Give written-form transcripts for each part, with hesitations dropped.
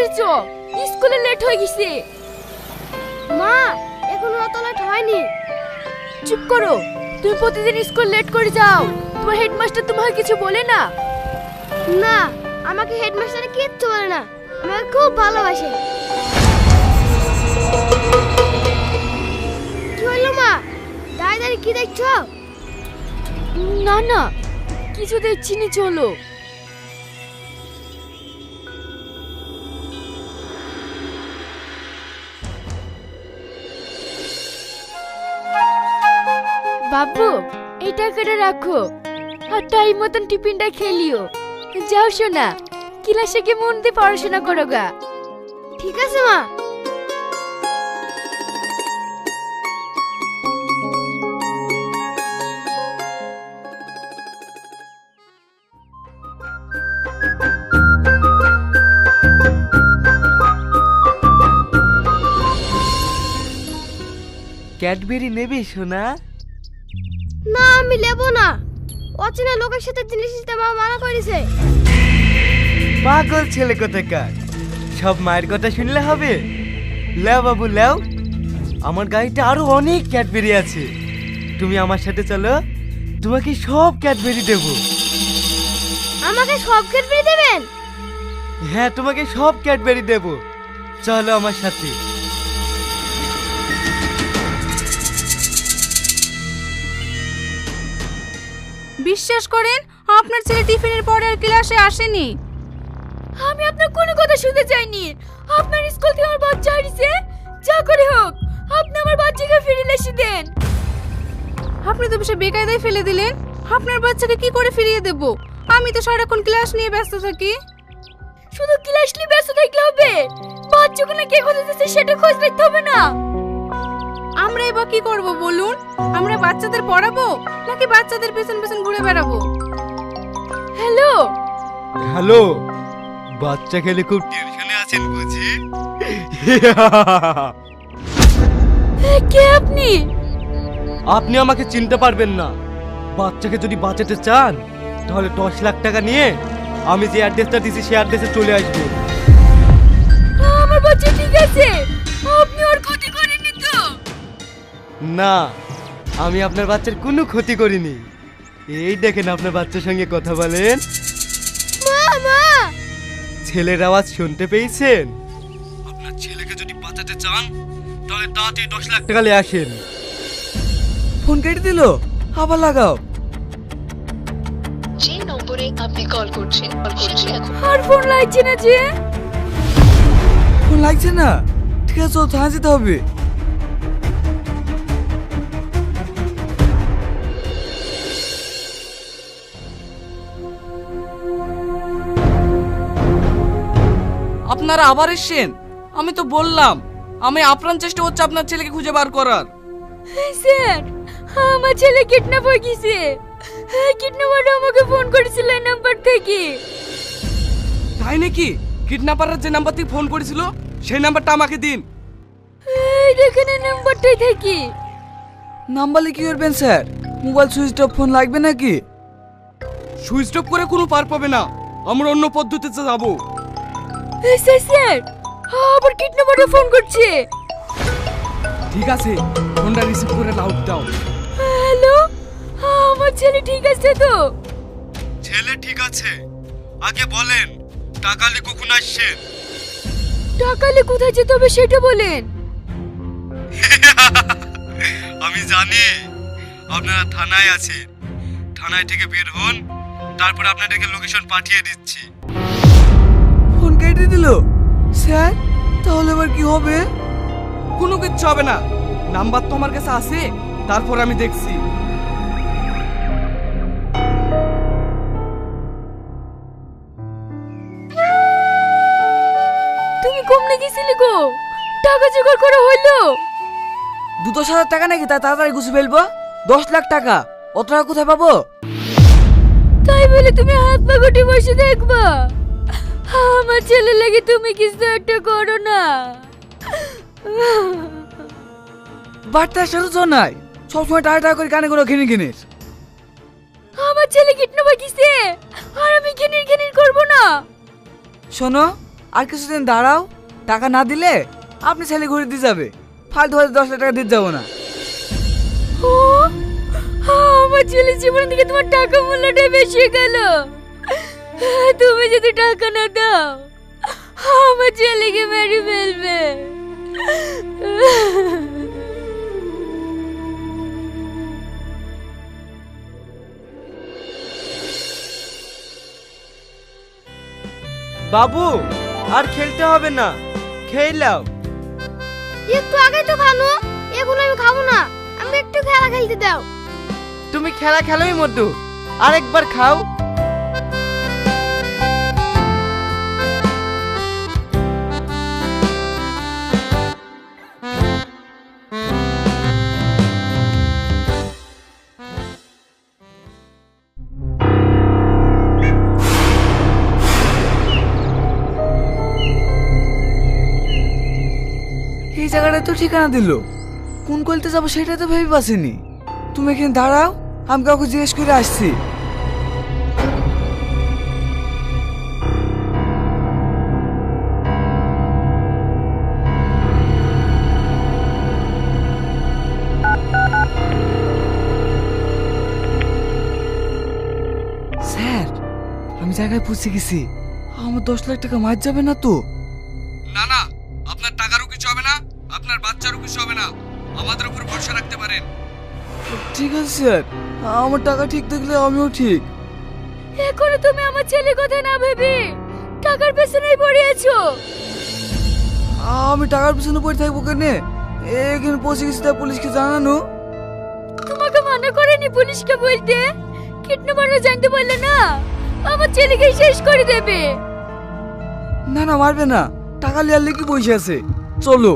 তাড়াতাড়ি চ, স্কুলে লেট হয়ে গেছে। মা এখনো অত লেট হয়নি। চুপ করো, তুমি প্রতিদিন স্কুল লেট করে যাও। তোমার হেডমাস্টার তোমাকে কিছু বলে না? না, আমাকে হেডমাস্টার কিচ্ছু বলে না, আমাকে খুব ভালোবাসে। কি হলো মা, দাঁড়িয়ে দাঁড়িয়ে কি দেখছো? না না, কিছু দেখছি নি, চলো। বাবু, এই টাকাটা রাখো, আর টাইম মতন টিফিনটা খেলিও। যাও শোনা, ক্লাসে গিয়ে মন দিয়ে পড়াশোনা করো গা। ঠিক আছে মা। ক্যাডবেরি নেবে সোনা? না, আমি নেবো না। অচেনা লোকের সাথে জিনিস নিতে মা মানা করেছে। পাগল ছেলে কোথাকার, সব মায়ের কথা শুনলে হবে? লেও বাবু লেও, আমার গাড়িতে আরো অনেক ক্যাডবেরি আছে। তুমি আমার সাথে চলো, তোমাকে সব ক্যাডবেরি দেবো। আমাকে সব ক্যাডবেরি দেবেন? হ্যাঁ, তোমাকে সব ক্যাডবেরি দেবো, চলো আমার সাথে। বিশ্বাস করেন, আপনার ছেলে টিফিনের পরে আর ক্লাসে আসেনি। আমি আপনার কোনো কথা শুনতে চাইনি। আপনার স্কুল থেকে আমার বাচ্চা হারিয়েছে, যা করে হোক আপনি আমার বাচ্চাকে ফিরিয়ে এসে দেন। আপনি তো বেশি বেকায়দায় ফেলে দিলেন। আপনার বাচ্চাকে কি করে ফিরিয়ে দেব? আমি তো সারাক্ষণ ক্লাস নিয়ে ব্যস্ত থাকি। শুধু ক্লাস নিয়ে ব্যস্ত থাকলে হবে? বাচ্চাগুলো কে কোথায় যাচ্ছে সেটা খোঁজ রাখতে হবে না? আমরা এবার কি করব বলুন? আমরা বাচ্চাদের পড়াবো নাকি বাচ্চাদের পেছন পেছন ঘুরে বেড়াবো? হ্যালো হ্যালো, বাচ্চা খেলে খুব টেনশনে আছেন বুঝি? কে আপনি? আপনি আমাকে চিনতে পারবেন না। বাচ্চাকে যদি বাঁচাতে চান তাহলে 10 লাখ টাকা নিয়ে আমি যে অ্যাড্রেসটা দিছি সেই অ্যাড্রেসে চলে আসবেন। আমার বাচ্চা ঠিক আছে, আপনি ওর ক্ষতি করেননি তো? না, আমি আপনার বাচ্চার কোনো ক্ষতি করিনি। এই দেখেন আপনার বাচ্চার সঙ্গে কথা বলেন। মা, ছেলের আওয়াজ শুনতে পেয়েছেন? আপনার ছেলেকে যদি বাঁচাতে চান তাহলে তাড়াতাড়ি 10 লাখ টাকা নিয়ে আসেন। ফোন কেটে দিল, আবার লাগাও। যে নম্বরে আপনি কল করছেন সেটি এখন আর ফোন লাগছে না যে? ফোন লাগছে না? ঠিক আছে, চল থানা যেতে হবে। আপনারা আবার এসেছেন? আমি তো বললাম আমি আপ্রাণ চেষ্টা হচ্ছে আপনার ছেলেকে খুঁজে বার করার। স্যার, আমার ছেলে কিডন্যাপ হয়ে গেছে। কিডন্যাপার আমাকে ফোন করেছিল এই নাম্বার থেকে। তাই নাকি? কিডন্যাপাররা যে নাম্বার থেকে ফোন করেছিল সেই নাম্বারটা আমাকে দিন। এই দেখেন এই নাম্বারটাই থেকে। নাম্বারে কি করবেন sir? Mobile switch off, phone লাগবে নাকি? সুইচ অফ করে কোনো পার পাবে না, আমরা অন্য পদ্ধতিতে যাবো। স্যার স্যার, আবার কিডন্যাপাররা ফোন করছে। ঠিক আছে, ফোনটা রিসিভ করে লাউড দাও। হ্যালো, আমার ছেলে ঠিক আছে তো? ছেলে ঠিক আছে, আগে বলেন টাকালে কখন আসছেন? টাকালে কোথায় যেতে হবে সেটা বলেন। আমি জানি আপনারা থানায় আছেন। থানায় থেকে বের হন, তারপর আপনাদেরকে লোকেশন পাঠিয়ে দিচ্ছি। ফোন কেটে দিল স্যার, তাহলে এবার কি হবে? কোনো কিচ্ছু হবে না, নাম্বার তো আমার কাছে আছে, তারপর আমি দেখছি। তুমি কমনে গেছিলে গো? টাকা জোগাড় করা হলো? 2-10,000 টাকা নাকি তা তাড়াতাড়ি গুছে ফেলবো? 10 লাখ টাকা, অত টাকা কোথায় পাবো? তাই বলে তুমি হাত পা গুটি বসে দেখবা? আমার ছেলে লাগে তুমি কিছু একটা করো না। বাড়তে আসারও তো নাই, সবসময় টাকা টাকা করে কানে করে কিনে কিনিস। আমার ছেলে কিডন্যাপ হয়ে গেছে, আর আমি ঘিনির ঘিনির করবো না। শোনো, আর কিছুদিন দাঁড়াও, টাকা না দিলে আপনি ছেলে ঘুরে দিয়ে যাবে। ফালতু হয়তো 10 লাখ টাকা দিতে যাবো না। ও, আমার ছেলে জীবন থেকে তোমার টাকা মূল্যটা বেশি গেল। তুমি যদি টাকা না দাও আমার ছেলেকে মেরে ফেলবে। বাবু আর খেলতে হবে না, খেয়ে নাও। একটু আগে তো খানো, এগুলো আমি খাবো না। আমি একটু খেলা খেলতে দাও। তুমি খেলা খেলোই মধ্যু, আরেকবার খাও। এই জায়গাটায় তো ঠিকানা দিল, কোন কলতে যাবো সেটা তো ভেবে পাচ্ছিনি। তুমি এখানে দাঁড়াও, আমি কাউকে জিজ্ঞেস করে আসছি। স্যার, আমি জায়গায় পৌঁছে গেছি। আমার 10 লাখ টাকা মার যাবে না তো? না না, আপনার টাকারও কিছু হবে না, আপনার বাচ্চারও কিছু হবে না। আমাদের উপর ভরসা রাখতে পারেন। ঠিক আছে স্যার, আমার টাকা ঠিক থাকলে আমিও ঠিক। এখনো তুমি আমার ছেলের কথা না ভেবে টাকার পেছনেই পড়ে আছো। আমি টাকার পিছনে পড়ে থাকবো কেন? এখানে পৌঁছে গেছি তাই পুলিশকে জানানো। তোমাকে মানা করেনি পুলিশকে বলতে? কিডন্যাপাররা জানতে পারলে না আমার ছেলেকে শেষ করে দেবে। না না, মারবে না, টাকা লিয়ার লেগে বসে আছে। চলো।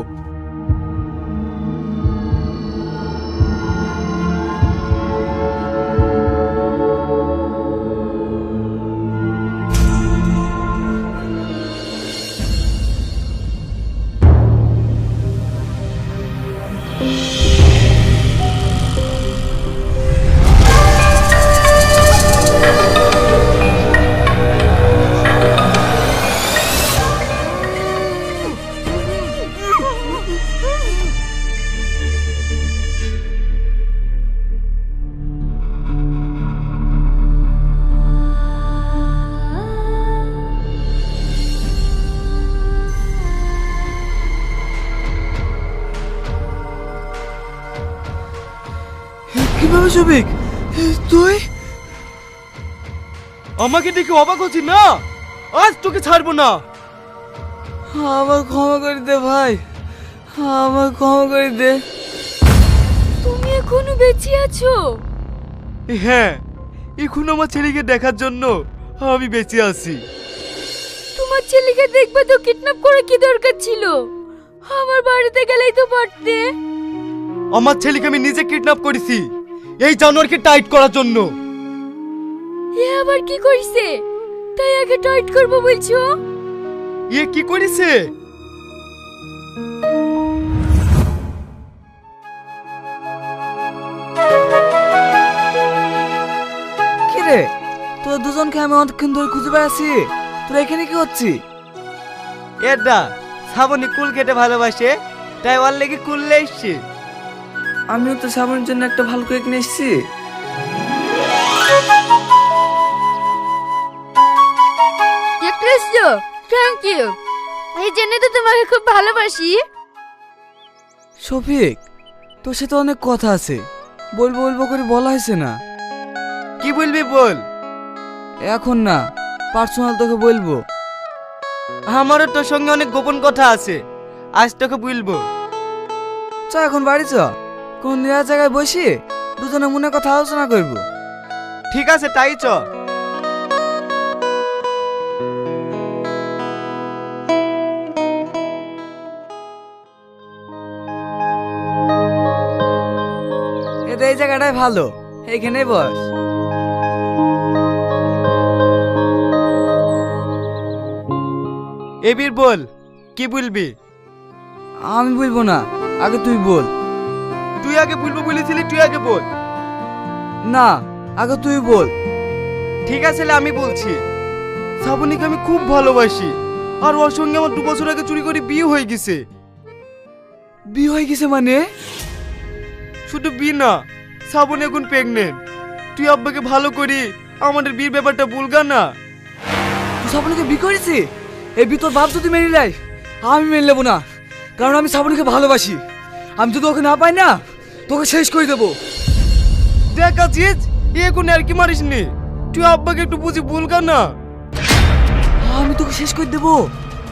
কিভাবে সবিক তুই? আমাকে দেখে অবাক হচ্ছি না, আজ তোকে ছাড়বো না। আমার ক্ষমা করে দে ভাই, আমার ক্ষমা করে দে। তুমি এখনো বেঁচে আছো? হ্যাঁ, এখন আমার ছেলেকে দেখার জন্য আমি বেঁচে আছি। তোমার ছেলেকে দেখবে তো কিডন্যাপ করে কি দরকার ছিল? আমার বাড়িতে গেলেই তো পারতে। আমার ছেলেকে আমি নিজে কিডন্যাপ করেছি এই জানোয়ারকে টাইট করার জন্য। এ আবার কি কইছে? তাই আগে টাইট করব বলছো? এ কি করেছে? কি রে, তোর দুজনকে আমি অনেকক্ষণ ধরে খুঁজে বেড়াচ্ছি, তোরা এখানে কি হচ্ছি? এটা শ্রাবণী কুল খেতে ভালোবাসে, তাই ওর লেগে কুললে এসছি। আমিও তো শ্রাবণের জন্য একটা ভালো কেক নিয়ে এসেছি। থ্যাংক ইউ, এই জন্য তো তোমাকে খুব ভালোবাসি। শফিক, তোর সাথে অনেক কথা আছে, বলবো বলবো করে বলা হয়েছে না। কি বলবি বল। এখন না, পার্সোনাল তোকে বলবো। আমারও তোর সঙ্গে অনেক গোপন কথা আছে, আজ তোকে বলবো। চ এখন বাড়ি চ, কোন নেওয়া জায়গায় বসি দুজনে মনে কথা আলোচনা করবো। ঠিক আছে, তাই চ। এটা এই জায়গাটাই ভালো, এইখানেই বস। এবির বল, কি বলবি? আমি বলবো না, আগে তুই বল। তুই আগে বলবো বলেছিলি, তুই আগে বল। না, আগে তুই বল। ঠিক আছে, আমি বলছি। শ্রাবণীকে আমি খুব ভালোবাসি, আর ওর সঙ্গে আমার 2 বছর আগে চুরি করে বিয়ে হয়ে গেছে। বিয়ে হয়ে গেছে মানে? শুধু বিয়ে না, শ্রাবণ এখন প্রেগনেন্ট। তুই আব্বাকে ভালো করি আমাদের বিয়ের ব্যাপারটা বলগা না। তুই শ্রাবণীকে বিয়ে করেছি? এই বিয়ে তোর বাপ যদি মেনে নেয়, আমি মেনে নেবো না। কারণ আমি শ্রাবণীকে ভালোবাসি। আমি যদি ওকে না পাই না, তোকে শেষ করে দেবো। দেখ আজিজ, এখন আর কি মারিস নি। তুই আব্বাকে একটু বুঝি বলগা না। আমি তোকে শেষ করে দেবো।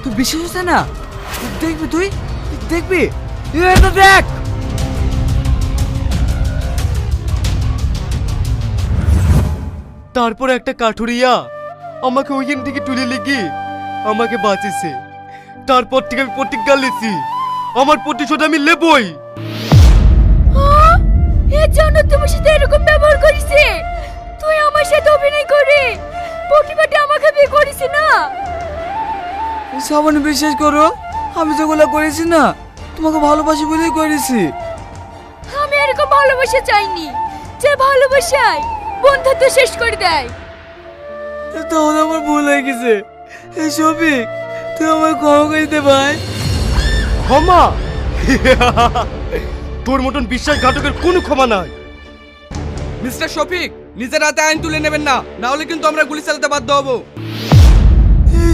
তুই বিশ্বাস হচ্ছে না? দেখবি তুই, দেখবি। এটা দেখ। তারপর একটা কাঠুরিয়া আমাকে ওইখান থেকে তুলে লেগে আমাকে বাঁচিয়েছে। তারপর থেকে আমি প্রতিজ্ঞা নিয়েছি, আমার প্রতিশোধ আমি নেবই। এর জন্য তোমার সাথে এরকম ব্যবহার করেছে? তুই আমার সাথে অভিনয় করে প্রতিবাদে আমাকে বিয়ে করিস না? শ্রাবণী বিশ্বাস করো, আমি যেগুলো করেছি না, তোমাকে ভালোবাসি বলেই করেছি। আমি এরকম ভালোবাসা চাইনি যে ভালোবাসায় বন্ধুত্ব শেষ করে দেয়। তাহলে আমার ভুল হয়ে গেছে। এই শফিক, তুই আমার ক্ষমা করে দিতে ভাই। ক্ষমা? তোর মতন বিশ্বাসঘাতকের কোনো ক্ষমা নাই। মিস্টার শফিক, নিজের হাতে আইন তুলে নেবেন না, না হলে কিন্তু আমরা গুলি চালাতে বাধ্য হব।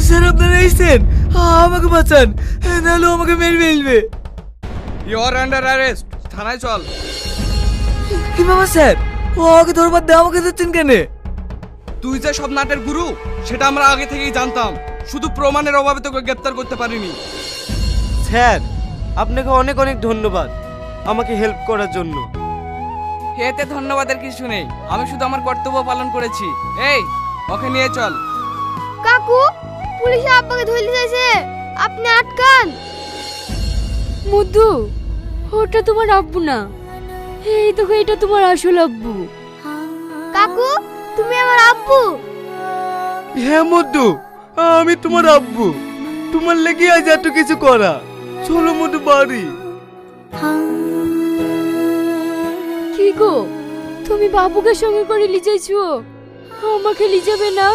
স্যার আপনারা এসেছেন, আমাকে বাঁচান, নাহলে ও আমাকে মেরে ফেলবে। ইউ আর আন্ডার অ্যারেস্ট, থানায় চল। কি বাবা স্যার, ও আমাকে ধরবার দিয়ে আমাকে দিচ্ছেন কেন? তুই যে সব নাটের গুরু সেটা আমরা আগে থেকেই জানতাম, শুধু প্রমাণের অভাবে তোকে গ্রেফতার করতে পারিনি। স্যার, আপনাকে অনেক অনেক ধন্যবাদ আমাকে হেল্প করার জন্য। এতে ধন্যবাদের কিছু নেই, আমি শুধু আমার কর্তব্য পালন করেছি। এই, ওকে নিয়ে চল। কাকু, পুলিশ আব্বাকে ধরে যাইছে, আপনি আটকান। মধু, ওটা তোমার আব্বু না, এই দেখো এটা তোমার আসল আব্বু। কাকু, তুমি আমার আব্বু। হ্যাঁ মধু, আমি তোমার আব্বু। তোমার লেগে আজ এত কিছু করা। চলো মধু বাড়ি। কি গো, তুমি বাবুকে সঙ্গে করে লিজাইছো, আমাকে লিজাবে না?